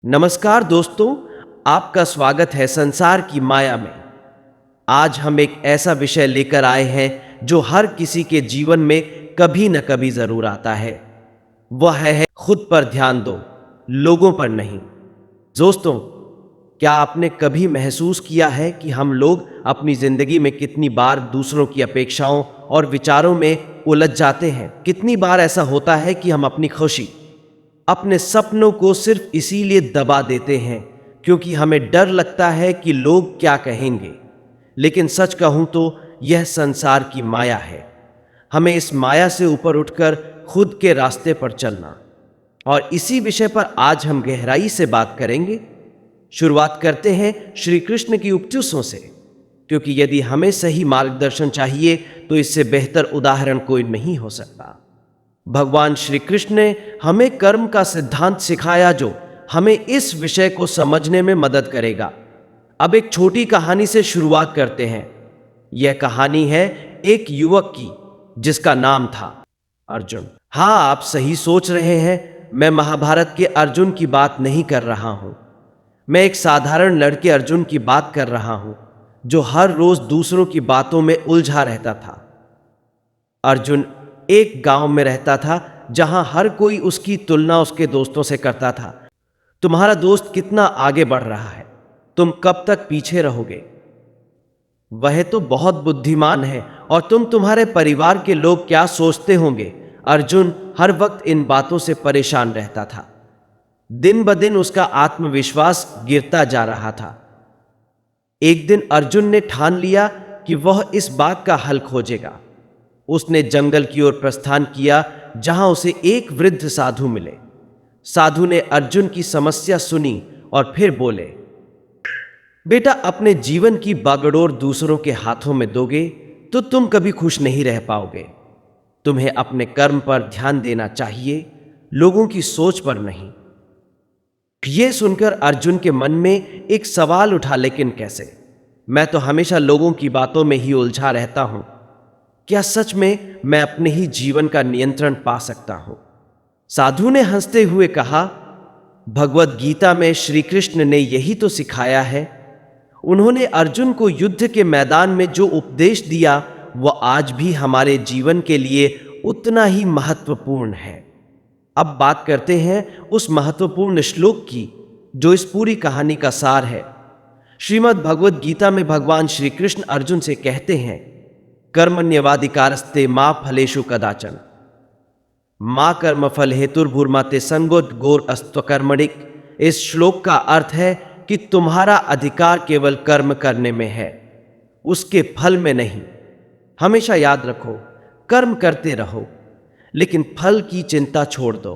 नमस्कार दोस्तों, आपका स्वागत है संसार की माया में। आज हम एक ऐसा विषय लेकर आए हैं जो हर किसी के जीवन में कभी न कभी जरूर आता है। वह है खुद पर ध्यान दो, लोगों पर नहीं। दोस्तों, क्या आपने कभी महसूस किया है कि हम लोग अपनी जिंदगी में कितनी बार दूसरों की अपेक्षाओं और विचारों में उलझ जाते हैं? कितनी बार ऐसा होता है कि हम अपनी खुशी, अपने सपनों को सिर्फ इसीलिए दबा देते हैं क्योंकि हमें डर लगता है कि लोग क्या कहेंगे। लेकिन सच कहूं तो यह संसार की माया है। हमें इस माया से ऊपर उठकर खुद के रास्ते पर चलना, और इसी विषय पर आज हम गहराई से बात करेंगे। शुरुआत करते हैं श्री कृष्ण की उपदेशों से, क्योंकि यदि हमें सही मार्गदर्शन चाहिए तो इससे बेहतर उदाहरण कोई नहीं हो सकता। भगवान श्री कृष्ण ने हमें कर्म का सिद्धांत सिखाया जो हमें इस विषय को समझने में मदद करेगा। अब एक छोटी कहानी से शुरुआत करते हैं। यह कहानी है एक युवक की जिसका नाम था अर्जुन। हाँ, आप सही सोच रहे हैं, मैं महाभारत के अर्जुन की बात नहीं कर रहा हूं। मैं एक साधारण लड़के अर्जुन की बात कर रहा हूं जो हर रोज दूसरों की बातों में उलझा रहता था। अर्जुन एक गांव में रहता था जहां हर कोई उसकी तुलना उसके दोस्तों से करता था। तुम्हारा दोस्त कितना आगे बढ़ रहा है, तुम कब तक पीछे रहोगे? वह तो बहुत बुद्धिमान है, और तुम्हारे परिवार के लोग क्या सोचते होंगे? अर्जुन हर वक्त इन बातों से परेशान रहता था। दिन ब दिन उसका आत्मविश्वास गिरता जा रहा था। एक दिन अर्जुन ने ठान लिया कि वह इस बात का हल खोजेगा। उसने जंगल की ओर प्रस्थान किया जहां उसे एक वृद्ध साधु मिले। साधु ने अर्जुन की समस्या सुनी और फिर बोले, बेटा, अपने जीवन की बागडोर दूसरों के हाथों में दोगे तो तुम कभी खुश नहीं रह पाओगे। तुम्हें अपने कर्म पर ध्यान देना चाहिए, लोगों की सोच पर नहीं। यह सुनकर अर्जुन के मन में एक सवाल उठा, लेकिन कैसे? मैं तो हमेशा लोगों की बातों में ही उलझा रहता हूं। क्या सच में मैं अपने ही जीवन का नियंत्रण पा सकता हूं? साधु ने हंसते हुए कहा, भगवत गीता में श्री कृष्ण ने यही तो सिखाया है। उन्होंने अर्जुन को युद्ध के मैदान में जो उपदेश दिया वह आज भी हमारे जीवन के लिए उतना ही महत्वपूर्ण है। अब बात करते हैं उस महत्वपूर्ण श्लोक की जो इस पूरी कहानी का सार है। श्रीमद् भगवत गीता में भगवान श्री कृष्ण अर्जुन से कहते हैं, कर्मण्यवाधिकारस्ते मा फलेषु कदाचन मा कर्म फल हेतुर्भुर्मा ते संगोत गोर अस्त्वकर्मणिक। इस श्लोक का अर्थ है कि तुम्हारा अधिकार केवल कर्म करने में है, उसके फल में नहीं। हमेशा याद रखो, कर्म करते रहो लेकिन फल की चिंता छोड़ दो।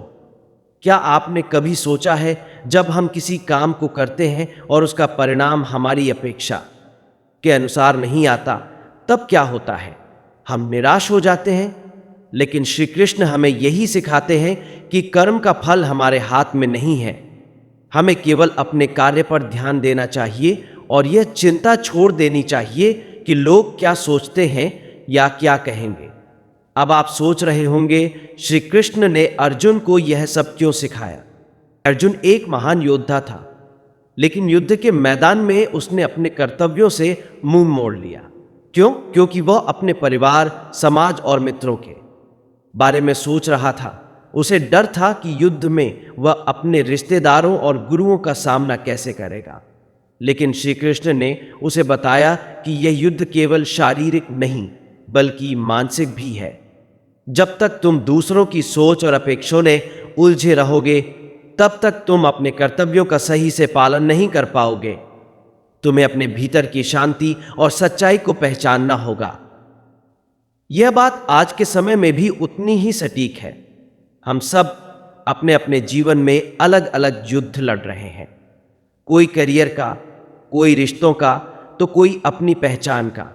क्या आपने कभी सोचा है, जब हम किसी काम को करते हैं और उसका परिणाम हमारी अपेक्षा के अनुसार नहीं आता, तब क्या होता है? हम निराश हो जाते हैं। लेकिन श्री कृष्ण हमें यही सिखाते हैं कि कर्म का फल हमारे हाथ में नहीं है। हमें केवल अपने कार्य पर ध्यान देना चाहिए और यह चिंता छोड़ देनी चाहिए कि लोग क्या सोचते हैं या क्या कहेंगे। अब आप सोच रहे होंगे, श्री कृष्ण ने अर्जुन को यह सब क्यों सिखाया? अर्जुन एक महान योद्धा था, लेकिन युद्ध के मैदान में उसने अपने कर्तव्यों से मुंह मोड़ लिया। क्यों? क्योंकि वह अपने परिवार, समाज और मित्रों के बारे में सोच रहा था। उसे डर था कि युद्ध में वह अपने रिश्तेदारों और गुरुओं का सामना कैसे करेगा। लेकिन श्री कृष्ण ने उसे बताया कि यह युद्ध केवल शारीरिक नहीं बल्कि मानसिक भी है। जब तक तुम दूसरों की सोच और अपेक्षाओं में उलझे रहोगे, तब तक तुम अपने कर्तव्यों का सही से पालन नहीं कर पाओगे। तुम्हें अपने भीतर की शांति और सच्चाई को पहचानना होगा। यह बात आज के समय में भी उतनी ही सटीक है। हम सब अपने अपने जीवन में अलग अलग युद्ध लड़ रहे हैं। कोई करियर का, कोई रिश्तों का, तो कोई अपनी पहचान का।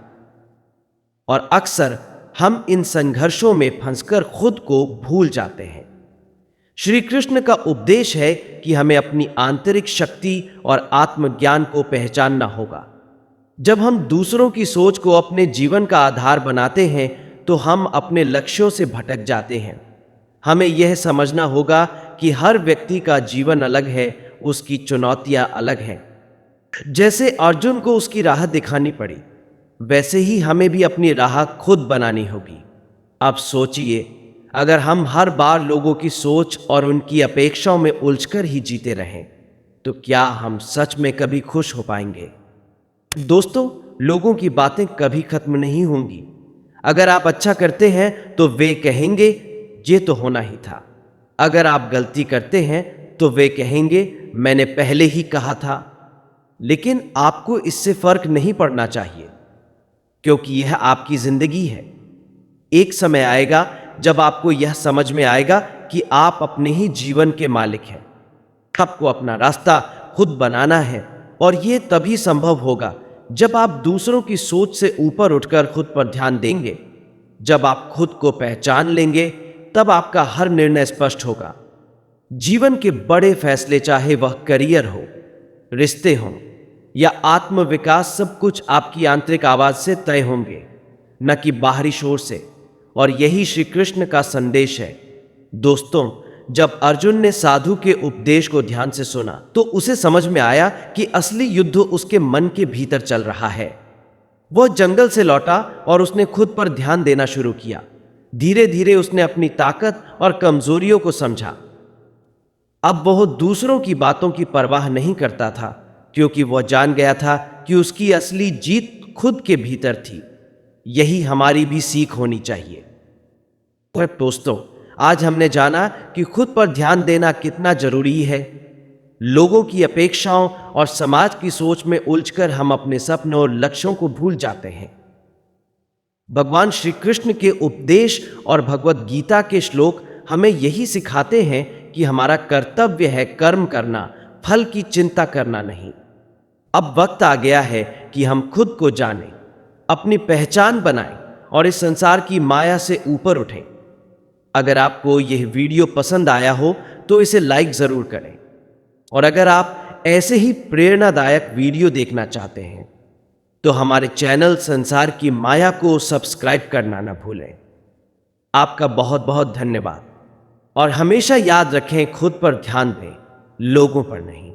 और अक्सर हम इन संघर्षों में फंसकर खुद को भूल जाते हैं। श्री कृष्ण का उपदेश है कि हमें अपनी आंतरिक शक्ति और आत्मज्ञान को पहचानना होगा। जब हम दूसरों की सोच को अपने जीवन का आधार बनाते हैं तो हम अपने लक्ष्यों से भटक जाते हैं। हमें यह समझना होगा कि हर व्यक्ति का जीवन अलग है उसकी चुनौतियां अलग हैं। जैसे अर्जुन को उसकी राह दिखानी पड़ी, वैसे ही हमें भी अपनी राह खुद बनानी होगी। अब सोचिए, अगर हम हर बार लोगों की सोच और उनकी अपेक्षाओं में उलझकर ही जीते रहें, तो क्या हम सच में कभी खुश हो पाएंगे? दोस्तों, लोगों की बातें कभी खत्म नहीं होंगी। अगर आप अच्छा करते हैं तो वे कहेंगे ये तो होना ही था। अगर आप गलती करते हैं तो वे कहेंगे मैंने पहले ही कहा था। लेकिन आपको इससे फर्क नहीं पड़ना चाहिए, क्योंकि यह आपकी जिंदगी है। एक समय आएगा जब आपको यह समझ में आएगा कि आप अपने ही जीवन के मालिक हैं। आपको अपना रास्ता खुद बनाना है, और यह तभी संभव होगा जब आप दूसरों की सोच से ऊपर उठकर खुद पर ध्यान देंगे। जब आप खुद को पहचान लेंगे, तब आपका हर निर्णय स्पष्ट होगा। जीवन के बड़े फैसले, चाहे वह करियर हो, रिश्ते हों या आत्मविकास, सब कुछ आपकी आंतरिक आवाज से तय होंगे, न कि बाहरी शोर से। और यही श्री कृष्ण का संदेश है। दोस्तों, जब अर्जुन ने साधु के उपदेश को ध्यान से सुना, तो उसे समझ में आया कि असली युद्ध उसके मन के भीतर चल रहा है। वह जंगल से लौटा और उसने खुद पर ध्यान देना शुरू किया। धीरे धीरे उसने अपनी ताकत और कमजोरियों को समझा। अब वह दूसरों की बातों की परवाह नहीं करता था, क्योंकि वह जान गया था कि उसकी असली जीत खुद के भीतर थी। यही हमारी भी सीख होनी चाहिए। पर दोस्तों, आज हमने जाना कि खुद पर ध्यान देना कितना जरूरी है। लोगों की अपेक्षाओं और समाज की सोच में उलझकर हम अपने सपनों और लक्ष्यों को भूल जाते हैं। भगवान श्री कृष्ण के उपदेश और भगवत गीता के श्लोक हमें यही सिखाते हैं कि हमारा कर्तव्य है कर्म करना, फल की चिंता करना नहीं। अब वक्त आ गया है कि हम खुद को जानें, अपनी पहचान बनाएं और इस संसार की माया से ऊपर उठें। अगर आपको यह वीडियो पसंद आया हो तो इसे लाइक जरूर करें, और अगर आप ऐसे ही प्रेरणादायक वीडियो देखना चाहते हैं तो हमारे चैनल संसार की माया को सब्सक्राइब करना न भूलें। आपका बहुत बहुत धन्यवाद, और हमेशा याद रखें, खुद पर ध्यान दें, लोगों पर नहीं।